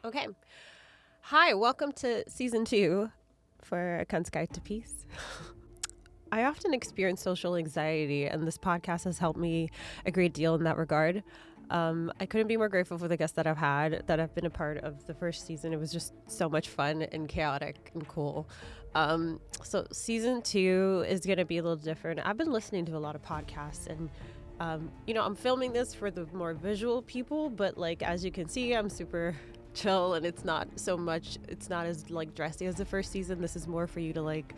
Okay. Hi, welcome to season 2 for A Cunt's Guide to Peace. I often experience social anxiety, and this podcast has helped me a great deal in that regard. I couldn't be more grateful for the guests that I've had, that have been a part of the first season. It was just so much fun and chaotic and cool. So season 2 is going to be a little different. I've been listening to a lot of podcasts, and I'm filming this for the more visual people, but like as you can see, I'm super chill, and it's not as like dressy as the first season. This is more for you to like,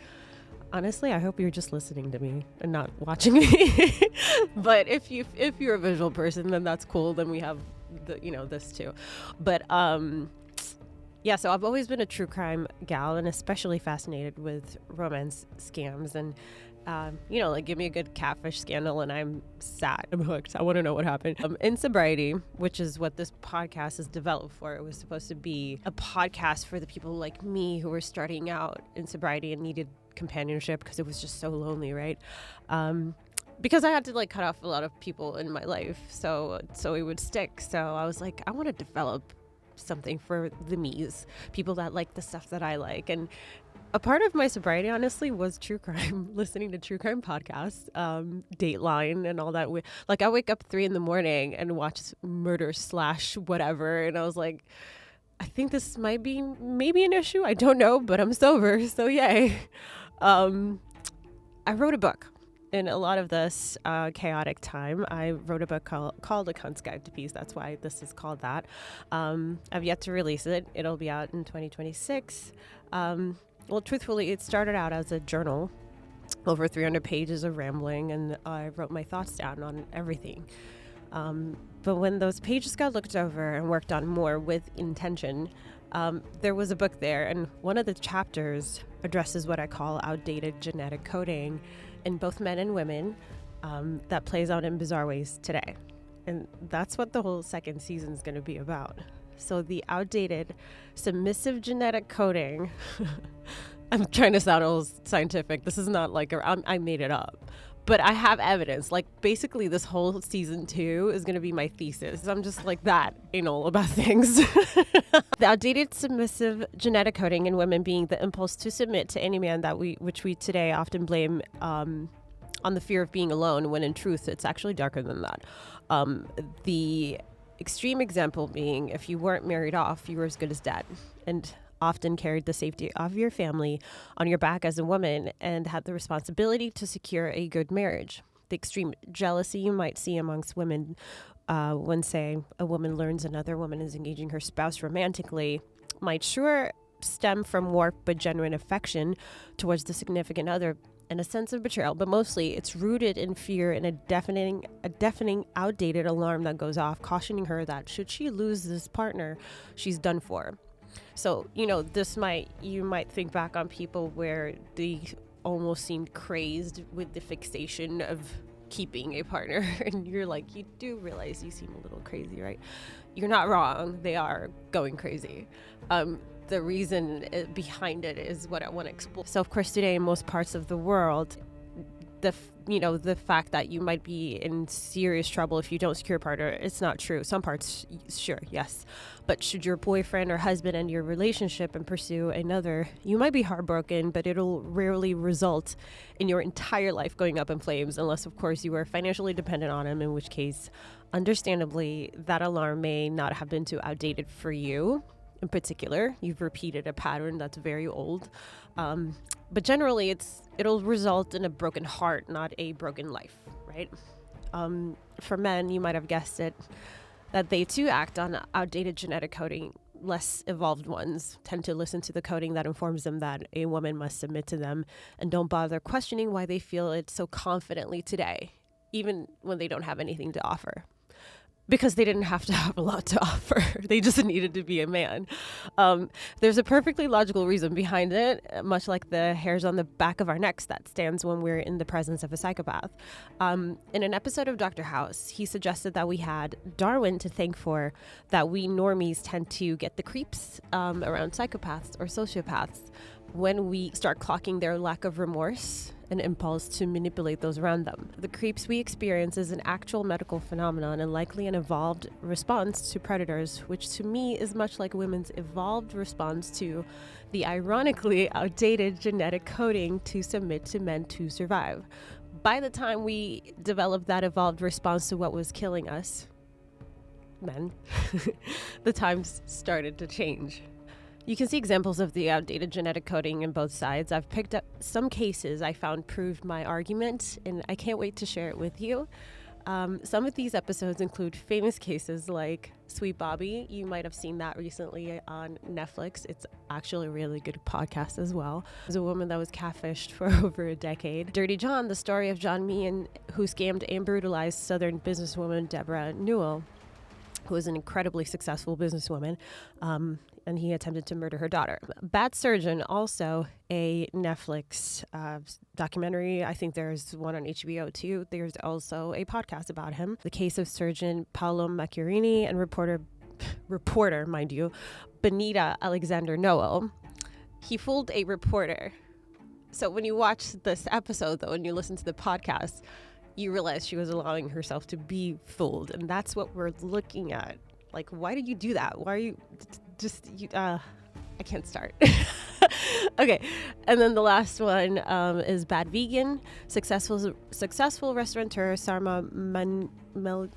honestly, I hope you're just listening to me and not watching me. But if you're a visual person, then that's cool. Then we have this too. But yeah, so I've always been a true crime gal, and especially fascinated with romance scams. And like give me a good catfish scandal and I'm sad. I'm hooked. I want to know what happened. In sobriety, which is what this podcast is developed for, it was supposed to be a podcast for the people like me who were starting out in sobriety and needed companionship because it was just so lonely, right? Because I had to like cut off a lot of people in my life, so it would stick. So I was like, I want to develop something for the me's, people that like the stuff that I like. And a part of my sobriety, honestly, was true crime, listening to true crime podcasts, Dateline and all that. Like I wake up 3 a.m. and watch murder / whatever. And I was like, I think this might be maybe an issue. I don't know, but I'm sober. So yay. I wrote a book. In a lot of this chaotic time, I wrote a book called A Cunt's Guide to Peace. That's why this is called that. I've yet to release it. It'll be out in 2026. Well, truthfully, it started out as a journal, over 300 pages of rambling, and I wrote my thoughts down on everything. But when those pages got looked over and worked on more with intention, there was a book there, and one of the chapters addresses what I call outdated genetic coding in both men and women that plays out in bizarre ways today. And that's what the whole second season is going to be about. So the outdated submissive genetic coding, I'm trying to sound all scientific. This is not like I made it up, but I have evidence. Like basically this whole season 2 is going to be my thesis. I'm just like that anal about things. The outdated submissive genetic coding in women being the impulse to submit to any man which we today often blame on the fear of being alone, when in truth it's actually darker than that. The extreme example being, if you weren't married off, you were as good as dead, and often carried the safety of your family on your back as a woman and had the responsibility to secure a good marriage. The extreme jealousy you might see amongst women when, say, a woman learns another woman is engaging her spouse romantically might sure stem from warped but genuine affection towards the significant other and a sense of betrayal, but mostly it's rooted in fear and a deafening outdated alarm that goes off, cautioning her that should she lose this partner, she's done for. So, you might think back on people where they almost seemed crazed with the fixation of keeping a partner, and you're like, you do realize you seem a little crazy, right? You're not wrong. They are going crazy. The reason behind it is what I want to explore. So, of course, today in most parts of the world, the fact that you might be in serious trouble if you don't secure a partner, it's not true. Some parts, sure, yes. But should your boyfriend or husband end your relationship and pursue another, you might be heartbroken, but it'll rarely result in your entire life going up in flames, unless, of course, you are financially dependent on him, in which case, understandably, that alarm may not have been too outdated for you. In particular, you've repeated a pattern that's very old. But generally, it'll result in a broken heart, not a broken life, right? For men, you might have guessed it, that they too act on outdated genetic coding. Less evolved ones tend to listen to the coding that informs them that a woman must submit to them and don't bother questioning why they feel it so confidently today, even when they don't have anything to offer. Because they didn't have to have a lot to offer. They just needed to be a man. There's a perfectly logical reason behind it, much like the hairs on the back of our necks that stands when we're in the presence of a psychopath. In an episode of Dr. House, he suggested that we had Darwin to thank for that we normies tend to get the creeps around psychopaths or sociopaths when we start clocking their lack of remorse an impulse to manipulate those around them. The creeps we experience is an actual medical phenomenon and likely an evolved response to predators, which to me is much like women's evolved response to the ironically outdated genetic coding to submit to men to survive. By the time we developed that evolved response to what was killing us, men, the times started to change. You can see examples of the outdated genetic coding in both sides. I've picked up some cases I found proved my argument, and I can't wait to share it with you. Some of these episodes include famous cases like Sweet Bobby. You might have seen that recently on Netflix. It's actually a really good podcast as well. There's a woman that was catfished for over a decade. Dirty John, the story of John Meehan, who scammed and brutalized Southern businesswoman Deborah Newell, who was an incredibly successful businesswoman, and he attempted to murder her daughter. Bad Surgeon, also a Netflix documentary. I think there's one on HBO too. There's also a podcast about him. The case of surgeon Paolo Macchiarini and reporter, mind you, Benita Alexander Noel. He fooled a reporter. So when you watch this episode, though, and you listen to the podcast, you realize she was allowing herself to be fooled. And that's what we're looking at. Like, why did you do that? Why are you I can't start. Okay. And then the last one is Bad Vegan. Successful restaurateur Sarma Melgalinis.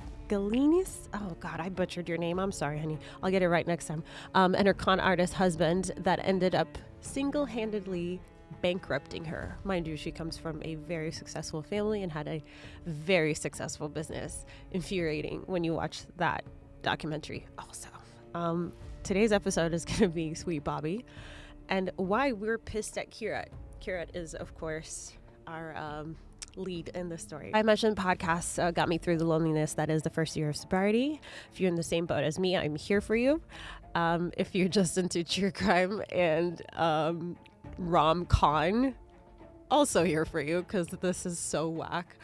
Oh God, I butchered your name. I'm sorry, honey. I'll get it right next time. And her con artist husband that ended up single-handedly bankrupting her. Mind you, she comes from a very successful family and had a very successful business. Infuriating when you watch that documentary also. Today's episode is going to be Sweet Bobby and why we're pissed at Kirat. Kirat is, of course, our lead in the story. I mentioned podcasts got me through the loneliness that is the first year of sobriety. If you're in the same boat as me, I'm here for you. If you're just into true crime and rom-con, also here for you because this is so whack.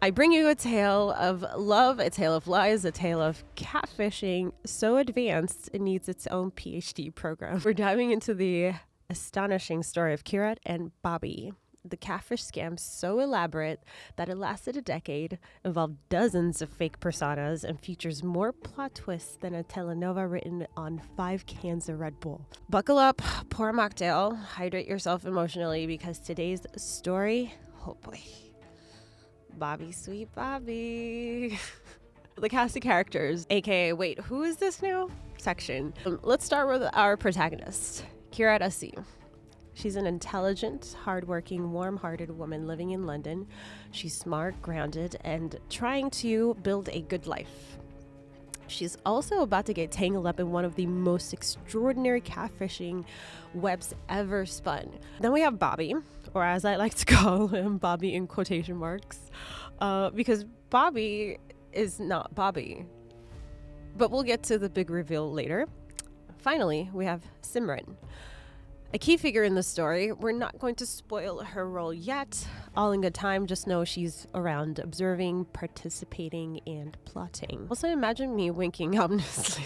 I bring you a tale of love, a tale of lies, a tale of catfishing so advanced it needs its own PhD program. We're diving into the astonishing story of Kirat and Bobby. The catfish scam so elaborate that it lasted a decade, involved dozens of fake personas, and features more plot twists than a telenovela written on 5 cans of Red Bull. Buckle up, pour a mocktail, hydrate yourself emotionally because today's story, oh boy. Bobby, Sweet Bobby. The cast of characters, aka wait, who is this now? Section. Let's start with our protagonist, Kirat Asi. She's an intelligent, hardworking, warm-hearted woman living in London. She's smart, grounded, and trying to build a good life. She's also about to get tangled up in one of the most extraordinary catfishing webs ever spun. Then we have Bobby, or as I like to call him, Bobby in quotation marks, because Bobby is not Bobby. But we'll get to the big reveal later. Finally, we have Simran, a key figure in the story. We're not going to spoil her role yet. All in good time, just know she's around observing, participating, and plotting. Also, imagine me winking ominously.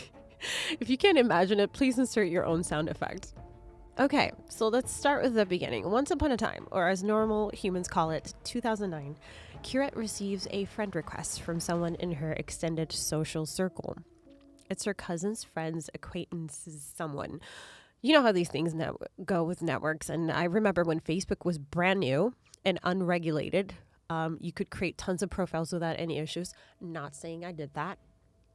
If you can't imagine it, please insert your own sound effect. Okay, so let's start with the beginning. Once upon a time, or as normal humans call it, 2009, Kirat receives a friend request from someone in her extended social circle. It's her cousin's friend's acquaintance's someone. You know how these things go with networks, and I remember when Facebook was brand new and unregulated, you could create tons of profiles without any issues. Not saying I did that.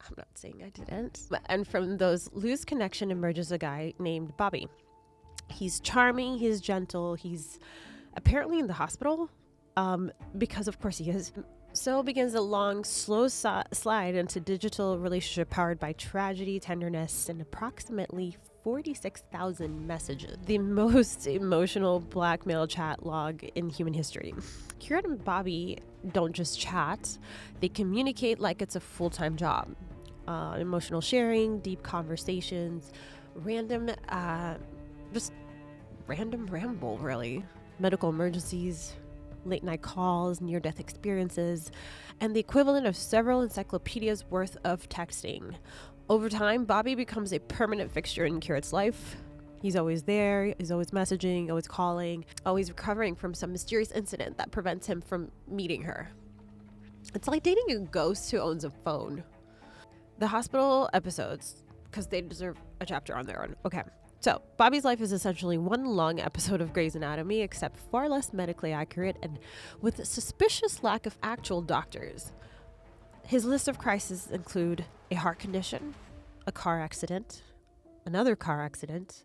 I'm not saying I didn't. And from those loose connection emerges a guy named Bobby. He's charming, he's gentle, he's apparently in the hospital, because of course he is. So begins a long, slow slide into digital relationship powered by tragedy, tenderness, and approximately 46,000 messages. The most emotional blackmail chat log in human history. Kirat and Bobby don't just chat, they communicate like it's a full-time job. Emotional sharing, deep conversations, random ramble, really. Medical emergencies, late night calls, near-death experiences, and the equivalent of several encyclopedias worth of texting. Over time, Bobby becomes a permanent fixture in Kirat's life. He's always there, he's always messaging, always calling, always recovering from some mysterious incident that prevents him from meeting her. It's like dating a ghost who owns a phone. The hospital episodes, because they deserve a chapter on their own. Okay, so Bobby's life is essentially one long episode of Grey's Anatomy, except far less medically accurate and with a suspicious lack of actual doctors. His list of crises include a heart condition, a car accident, another car accident,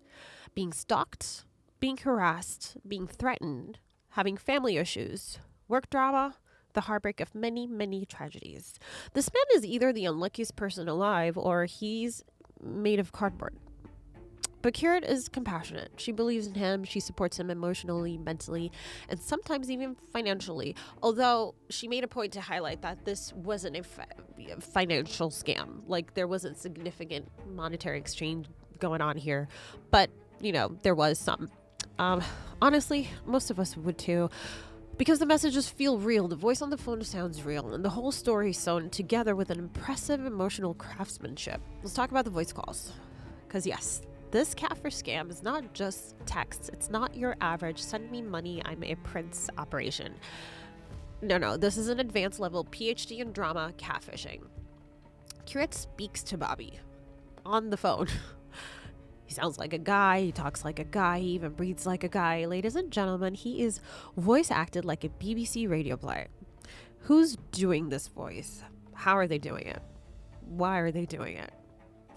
being stalked, being harassed, being threatened, having family issues, work drama, the heartbreak of many, many tragedies. This man is either the unluckiest person alive or he's made of cardboard. But Kirat is compassionate. She believes in him. She supports him emotionally, mentally, and sometimes even financially. Although she made a point to highlight that this wasn't a financial scam. Like, there wasn't significant monetary exchange going on here. But, you know, there was some. Honestly, most of us would too. Because the messages feel real, the voice on the phone sounds real, and the whole story is sewn together with an impressive emotional craftsmanship. Let's talk about the voice calls. Because yes, this catfish scam is not just texts. It's not your average send me money, I'm a prince operation. No, this is an advanced level PhD in drama catfishing. Kirat speaks to Bobby on the phone. He sounds like a guy, he talks like a guy, he even breathes like a guy. Ladies and gentlemen, he is voice acted like a BBC radio play. Who's doing this voice? How are they doing it? Why are they doing it?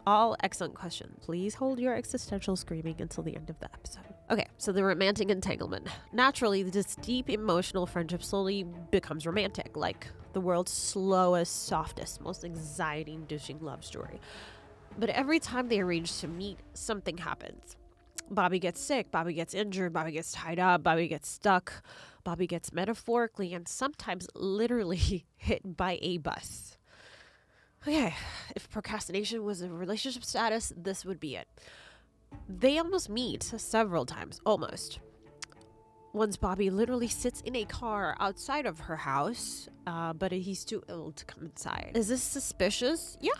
All excellent questions. Please hold your existential screaming until the end of the episode. Okay, so the romantic entanglement. Naturally, this deep emotional friendship slowly becomes romantic, like the world's slowest, softest, most anxiety-inducing love story. But every time they arrange to meet, something happens. Bobby gets sick, Bobby gets injured, Bobby gets tied up, Bobby gets stuck, Bobby gets metaphorically and sometimes literally hit by a bus. Okay, if procrastination was a relationship status, this would be it. They almost meet several times, almost. Once Bobby literally sits in a car outside of her house, but he's too ill to come inside. Is this suspicious? Yeah.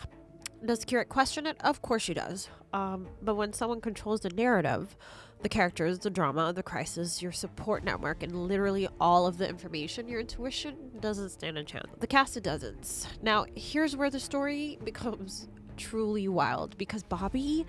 Does Kirat question it? Of course she does. But when someone controls the narrative, the characters, the drama, the crisis, your support network, and literally all of the information, your intuition doesn't stand a chance. The cast of dozens. Now, here's where the story becomes truly wild, because Bobby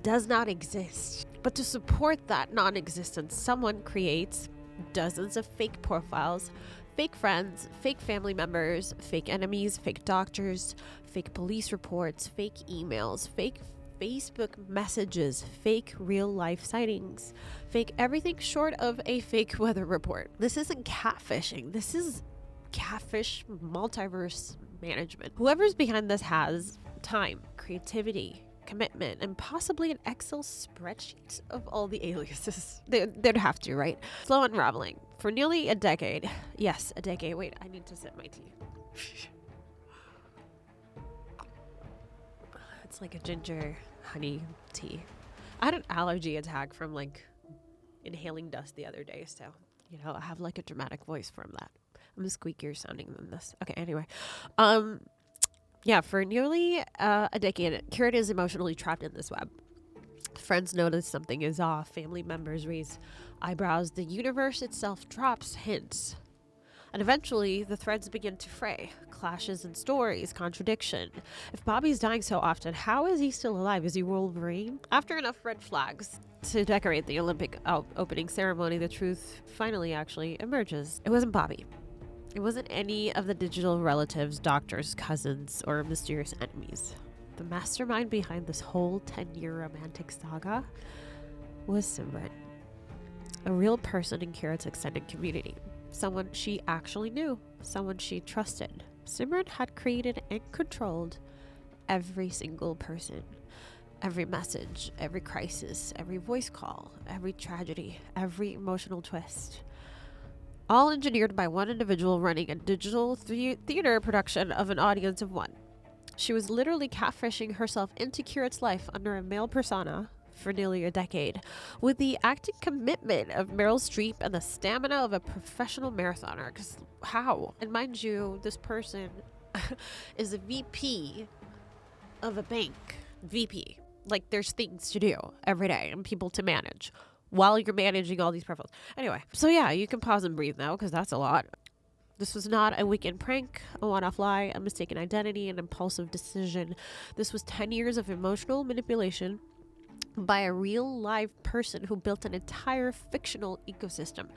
does not exist. But to support that non-existence, someone creates dozens of fake profiles, fake friends, fake family members, fake enemies, fake doctors, fake police reports, fake emails, fake Facebook messages, fake real-life sightings, fake everything short of a fake weather report. This isn't catfishing. This is catfish multiverse management. Whoever's behind this has time, creativity, commitment, and possibly an Excel spreadsheet of all the aliases. They'd have to, right? Slow unraveling. For nearly a decade. Yes, a decade. Wait, I need to sip my tea. It's like a ginger honey tea. I had an allergy attack from like inhaling dust the other day, so I have like a dramatic voice from that. I'm squeakier sounding than this. Okay, anyway. Yeah, for nearly a decade, Kirat is emotionally trapped in this web. Friends notice something is off. Family members raise eyebrows. The universe itself drops hints. And eventually, the threads begin to fray. Clashes in stories, contradiction. If Bobby's dying so often, how is he still alive? Is he Wolverine? After enough red flags to decorate the Olympic opening ceremony, the truth finally actually emerges. It wasn't Bobby. It wasn't any of the digital relatives, doctors, cousins, or mysterious enemies. The mastermind behind this whole 10-year romantic saga was Simran, a real person in Kirat's extended community. Someone she actually knew, someone she trusted. Simran had created and controlled every single person, every message, every crisis, every voice call, every tragedy, every emotional twist. All engineered by one individual running a digital theater production of an audience of one. She was literally catfishing herself into Kirat's life under a male persona for nearly a decade, with the acting commitment of Meryl Streep and the stamina of a professional marathoner. Because how? And mind you, this person is a VP of a bank. VP. Like there's things to do every day and people to manage while you're managing all these profiles. Anyway, so yeah, you can pause and breathe now because that's a lot. This was not a weekend prank, a one-off lie, a mistaken identity, an impulsive decision. This was 10 years of emotional manipulation by a real live person who built an entire fictional ecosystem.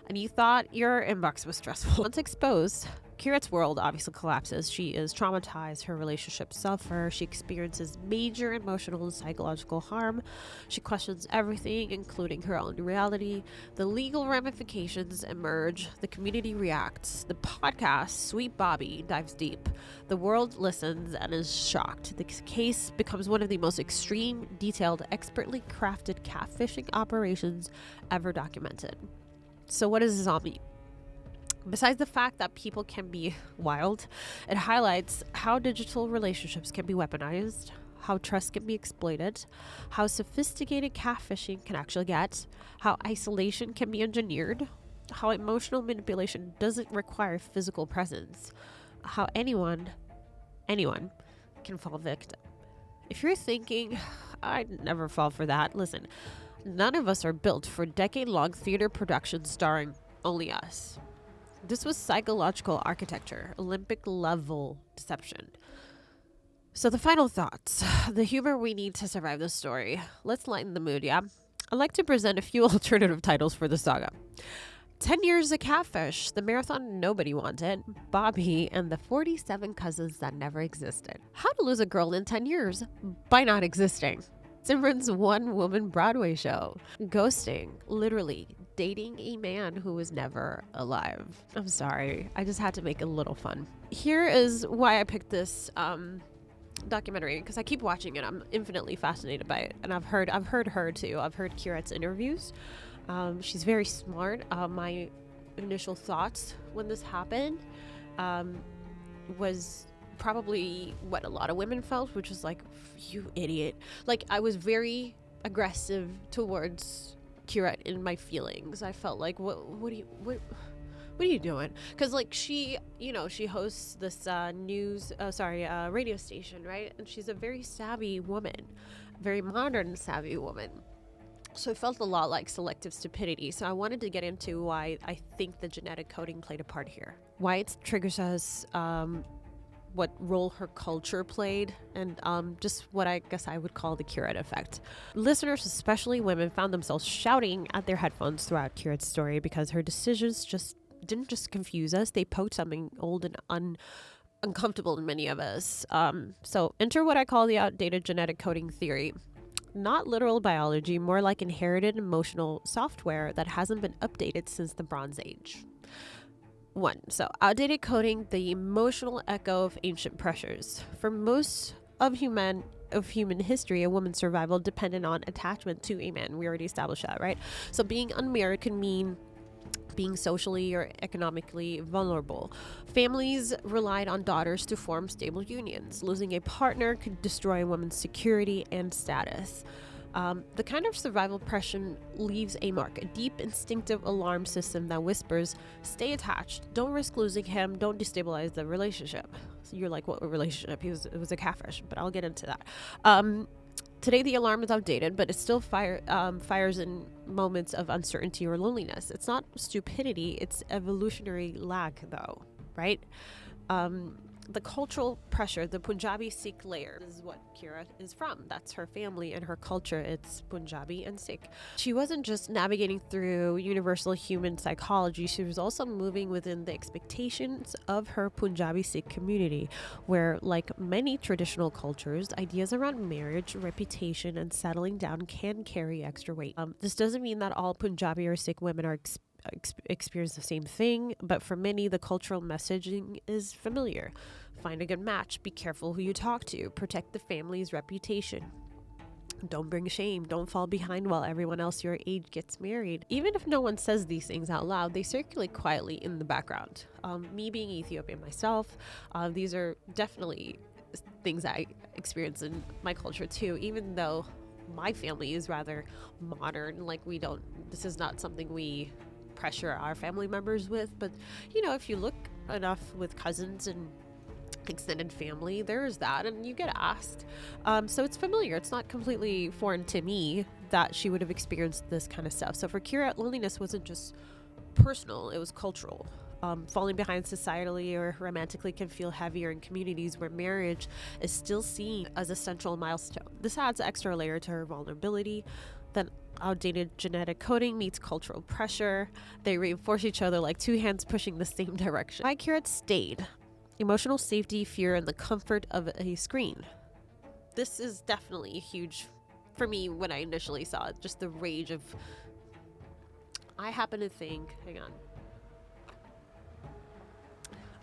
And you thought your inbox was stressful. Once exposed, Kiret's world obviously collapses. She is traumatized. Her relationships suffer. She experiences major emotional and psychological harm. She questions everything, including her own reality. The legal ramifications emerge. The community reacts. The podcast, Sweet Bobby, dives deep. The world listens and is shocked. The case becomes one of the most extreme, detailed, expertly crafted catfishing operations ever documented. So what does this all mean? Besides the fact that people can be wild, it highlights how digital relationships can be weaponized, how trust can be exploited, how sophisticated catfishing can actually get, how isolation can be engineered, how emotional manipulation doesn't require physical presence, how anyone can fall victim. If you're thinking, I'd never fall for that, listen, none of us are built for decade-long theater productions starring only us. This was psychological architecture, Olympic level deception. So the final thoughts, the humor we need to survive this story. Let's lighten the mood, yeah? I'd like to present a few alternative titles for the saga. 10 Years of Catfish, the marathon nobody wanted, Bobby, and the 47 cousins that never existed. How to lose a girl in 10 years by not existing. Simran's one-woman Broadway show. Ghosting, literally dating a man who was never alive. I'm sorry, I just had to make it a little fun. Here is why I picked this documentary, because I keep watching it. I'm infinitely fascinated by it, and I've heard her too. I've heard Kiret's interviews. She's very smart. My initial thoughts when this happened was probably what a lot of women felt, which was like, you idiot. Like, I was very aggressive towards Kiret in my feelings. I felt like, what are you doing? Because like she hosts this radio station, right? And she's a very savvy woman, very modern savvy woman. So it felt a lot like selective stupidity. So I wanted to get into why I think the genetic coding played a part here, why it triggers us, what role her culture played, and just what I guess I would call the Kiret effect. Listeners, especially women, found themselves shouting at their headphones throughout Kiret's story because her decisions didn't just confuse us, they poked something old and uncomfortable in many of us. So enter what I call the outdated genetic coding theory. Not literal biology, more like inherited emotional software that hasn't been updated since the Bronze Age. 1. So outdated coding, the emotional echo of ancient pressures. For most of human history, a woman's survival depended on attachment to a man. We already established that, right? So being unmarried can mean being socially or economically vulnerable. Families relied on daughters to form stable unions. Losing a partner could destroy a woman's security and status. The kind of survival pressure leaves a mark, a deep instinctive alarm system that whispers, stay attached, don't risk losing him, don't destabilize the relationship. So you're like, what relationship? It was a catfish, but I'll get into that. Today, the alarm is outdated, but it still fires in moments of uncertainty or loneliness. It's not stupidity, it's evolutionary lag, though, right? The cultural pressure, the Punjabi Sikh layer is what Kiret is from. That's her family and her culture. It's Punjabi and Sikh. She wasn't just navigating through universal human psychology. She was also moving within the expectations of her Punjabi Sikh community, where, like many traditional cultures, ideas around marriage, reputation, and settling down can carry extra weight. This doesn't mean that all Punjabi or Sikh women are experience the same thing, but for many, the cultural messaging is familiar. Find a good match, be careful who you talk to, protect the family's reputation. Don't bring shame, don't fall behind while everyone else your age gets married. Even if no one says these things out loud, they circulate quietly in the background. Me being Ethiopian myself, these are definitely things I experience in my culture too, even though my family is rather modern. Like, this is not something we pressure our family members with, but if you look enough with cousins and extended family, there's that, and you get asked. So it's familiar. It's not completely foreign to me that she would have experienced this kind of stuff. So for Kira, loneliness wasn't just personal, it was cultural. Falling behind societally or romantically can feel heavier in communities where marriage is still seen as a central milestone. This adds an extra layer to her vulnerability. Then outdated genetic coding meets cultural pressure. They reinforce each other like two hands pushing the same direction. Why Kira stayed. Emotional safety, fear, and the comfort of a screen. This is definitely huge for me when I initially saw it. Just the rage of... I happen to think... Hang on.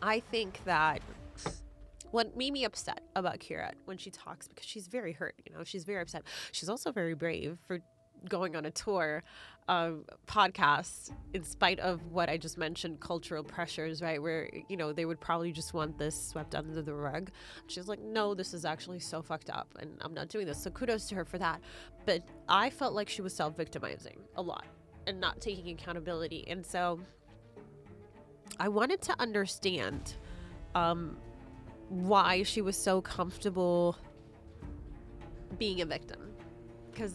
I think that what made me upset about Kira when she talks, because she's very hurt, she's very upset. She's also very brave for going on a tour podcast in spite of what I just mentioned, cultural pressures, right? Where, they would probably just want this swept under the rug. She's like, no, this is actually so fucked up and I'm not doing this. So kudos to her for that. But I felt like she was self-victimizing a lot and not taking accountability. And so I wanted to understand why she was so comfortable being a victim, because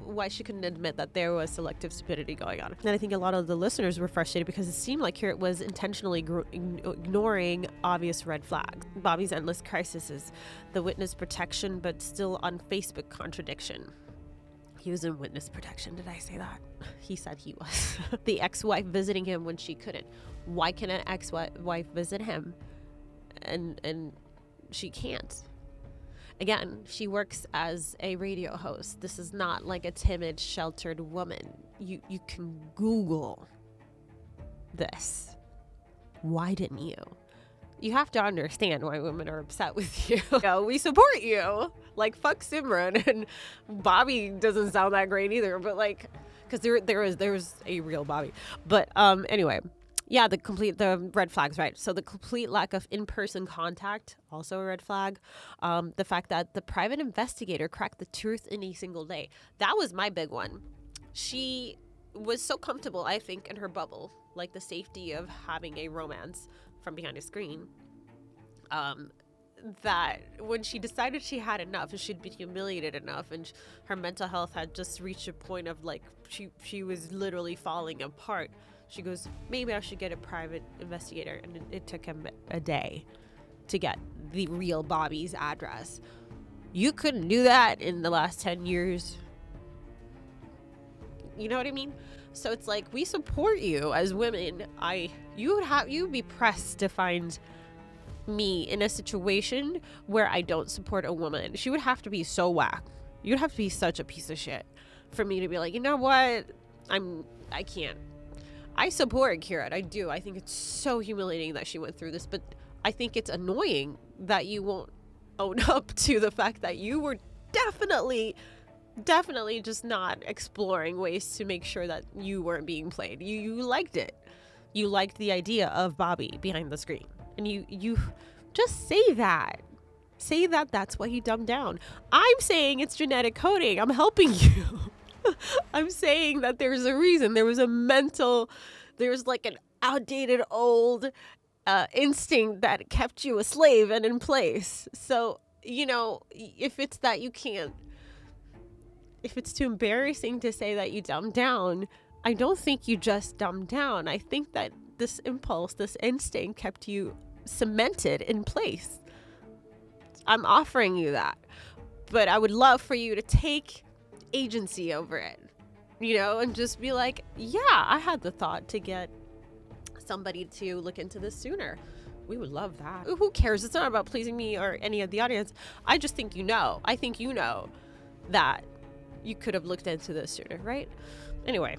why she couldn't admit that there was selective stupidity going on. And I think a lot of the listeners were frustrated because it seemed like Kira was intentionally ignoring obvious red flags. Bobby's endless crises, the witness protection but still on Facebook contradiction. He was in witness protection. Did I say that? He said he was. The ex-wife visiting him when she couldn't. Why can an ex-wife visit him and she can't? Again, she works as a radio host. This is not like a timid, sheltered woman. You can Google this. Why didn't you? You have to understand why women are upset with you. We support you. Like, fuck Simran. And Bobby doesn't sound that great either. But because there's a real Bobby. But anyway, yeah, the red flags, right? So the complete lack of in-person contact, also a red flag. The fact that the private investigator cracked the truth in a single day. That was my big one. She was so comfortable, I think, in her bubble, like the safety of having a romance from behind a screen, that when she decided she had enough and she'd been humiliated enough and her mental health had just reached a point of she was literally falling apart, she goes, maybe I should get a private investigator. And it took him a day to get the real Bobby's address. You couldn't do that in the last 10 years. You know what I mean? So it's like, we support you as women. You would be pressed to find me in a situation where I don't support a woman. She would have to be so whack. You'd have to be such a piece of shit for me to be like, you know what? I can't. I support Kira. I do. I think it's so humiliating that she went through this, but I think it's annoying that you won't own up to the fact that you were definitely just not exploring ways to make sure that you weren't being played. You liked it. You liked the idea of Bobby behind the screen. And you just say that. Say that that's why he dumbed down. I'm saying it's genetic coding. I'm helping you. I'm saying that there's a reason. There's like an outdated old instinct that kept you a slave and in place. So, if it's that you can't, if it's too embarrassing to say that you dumbed down, I don't think you just dumbed down. I think that this impulse, this instinct kept you cemented in place. I'm offering you that. But I would love for you to take agency over it, and just be like, yeah, I had the thought to get somebody to look into this sooner. We would love that. Who cares? It's not about pleasing me or any of the audience. I just think I think that you could have looked into this sooner, right? Anyway,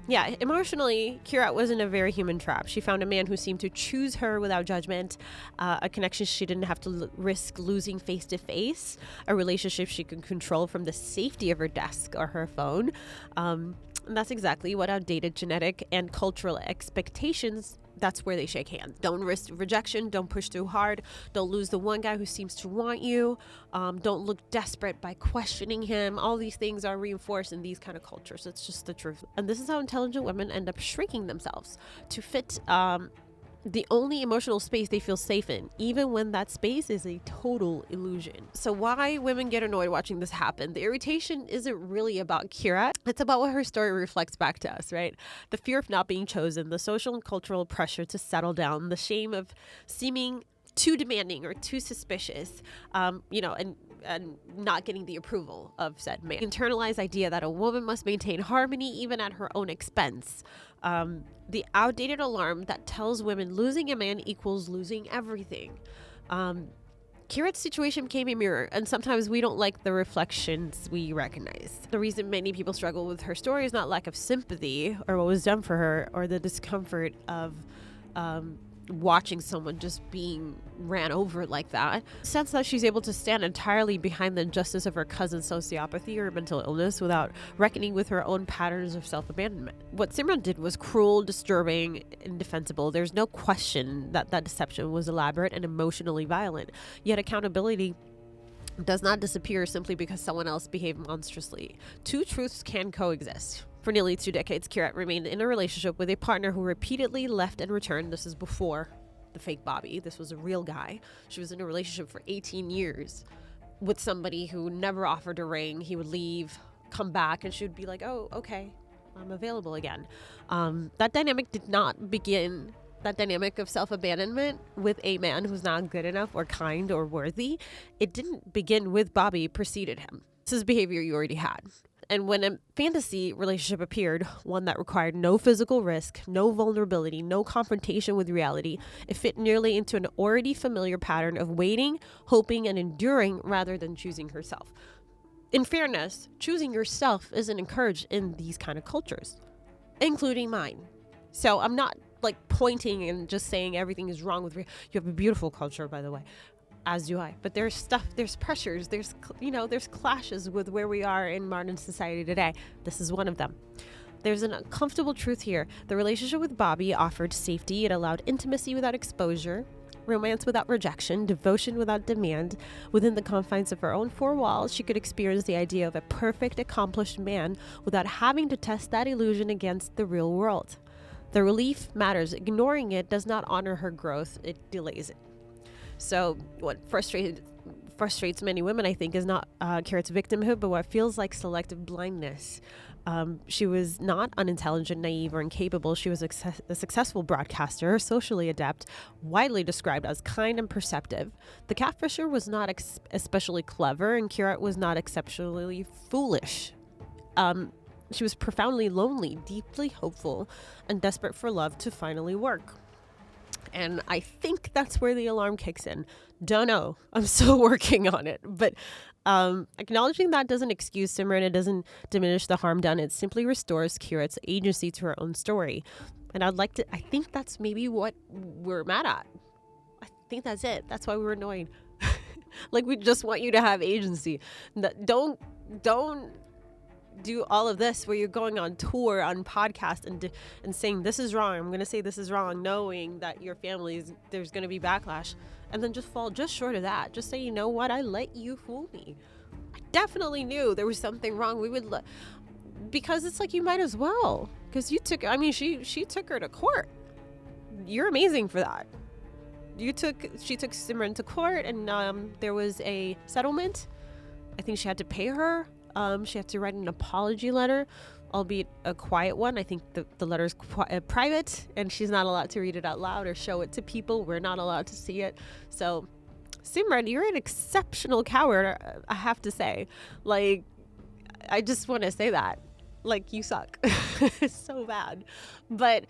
yeah, emotionally, Kira was in a very human trap. She found a man who seemed to choose her without judgment, a connection she didn't have to risk losing face to face, a relationship she could control from the safety of her desk or her phone. And that's exactly what outdated genetic and cultural expectations, that's where they shake hands. Don't risk rejection. Don't push too hard. Don't lose the one guy who seems to want you. Don't look desperate by questioning him. All these things are reinforced in these kind of cultures. It's just the truth. And this is how intelligent women end up shrinking themselves to fit the only emotional space they feel safe in, even when that space is a total illusion. So why women get annoyed watching this happen? The irritation isn't really about Kira. It's about what her story reflects back to us, right? The fear of not being chosen, the social and cultural pressure to settle down, the shame of seeming too demanding or too suspicious, and not getting the approval of said man. Internalized idea that a woman must maintain harmony even at her own expense. The outdated alarm that tells women losing a man equals losing everything. Kira's situation became a mirror, and sometimes we don't like the reflections we recognize. The reason many people struggle with her story is not lack of sympathy or what was done for her, or the discomfort of watching someone just being ran over like that. Sense that she's able to stand entirely behind the injustice of her cousin's sociopathy or mental illness without reckoning with her own patterns of self-abandonment. What Simran did was cruel, disturbing, indefensible. There's no question that that deception was elaborate and emotionally violent. Yet accountability does not disappear simply because someone else behaved monstrously. Two truths can coexist. For nearly 2 decades, Kirat remained in a relationship with a partner who repeatedly left and returned. This is before the fake Bobby. This was a real guy. She was in a relationship for 18 years with somebody who never offered a ring. He would leave, come back, and she would be like, oh, okay, I'm available again. That dynamic did not begin, that dynamic of self-abandonment with a man who's not good enough or kind or worthy. It didn't begin with Bobby, preceded him. This is behavior you already had. And when a fantasy relationship appeared, one that required no physical risk, no vulnerability, no confrontation with reality, it fit nearly into an already familiar pattern of waiting, hoping, and enduring rather than choosing herself. In fairness, choosing yourself isn't encouraged in these kind of cultures, including mine. So I'm not like pointing and just saying everything is wrong with you have a beautiful culture, by the way. As do I. But there's stuff, there's pressures, there's clashes with where we are in modern society today. This is one of them. There's an uncomfortable truth here. The relationship with Bobby offered safety. It allowed intimacy without exposure, romance without rejection, devotion without demand. Within the confines of her own four walls, she could experience the idea of a perfect, accomplished man without having to test that illusion against the real world. The relief matters. Ignoring it does not honor her growth. It delays it. So what frustrates many women, I think, is not Kirat's victimhood, but what feels like selective blindness. She was not unintelligent, naive, or incapable. She was a successful broadcaster, socially adept, widely described as kind and perceptive. The catfisher was not especially clever, and Kirat was not exceptionally foolish. She was profoundly lonely, deeply hopeful, and desperate for love to finally work. And I think that's where the alarm kicks in. Don't know. I'm still working on it. But acknowledging that doesn't excuse Simran. It doesn't diminish the harm done. It simply restores Kirat's agency to her own story. And I think that's maybe what we're mad at. I think that's it. That's why we're annoyed. Like, we just want you to have agency. Don't do all of this where you're going on tour, on podcast, and saying this is wrong. I'm going to say this is wrong, knowing that your there's going to be backlash, and then just fall just short of that. Just say, you know what? I let you fool me. I definitely knew there was something wrong. Because it's like, you might as well, because she took her to court. You're amazing for that. She took Simran to court, and there was a settlement. I think she had to pay her. She had to write an apology letter, albeit a quiet one. I think the letter is private, and she's not allowed to read it out loud or show it to people. We're not allowed to see it. So, Simran, you're an exceptional coward, I have to say. Like, I just want to say that. Like, you suck. It's so bad. But,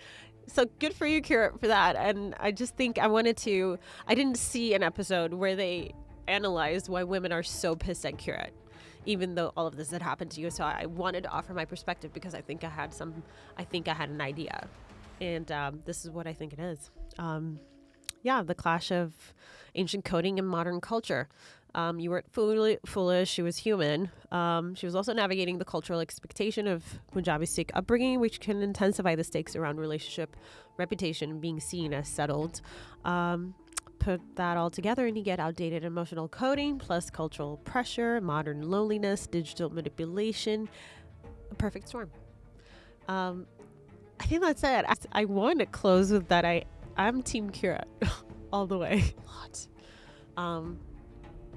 so good for you, Kira, for that. And I just think I didn't see an episode where they analyzed why women are so pissed at Kira, even though all of this had happened to you. So I wanted to offer my perspective because I think I had an idea, and this is what I think it is. The clash of ancient coding and modern culture. You weren't foolish. She was human. She was also navigating the cultural expectation of Punjabi Sikh upbringing, which can intensify the stakes around relationship, reputation, and being seen as settled. Put that all together and you get outdated emotional coding plus cultural pressure, modern loneliness, digital manipulation, a perfect storm. I think that's it. I want to close with that. I'm Team Kira all the way. What?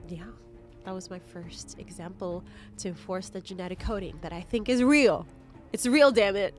Yeah. That was my first example to enforce the genetic coding that I think is real. It's real, damn it.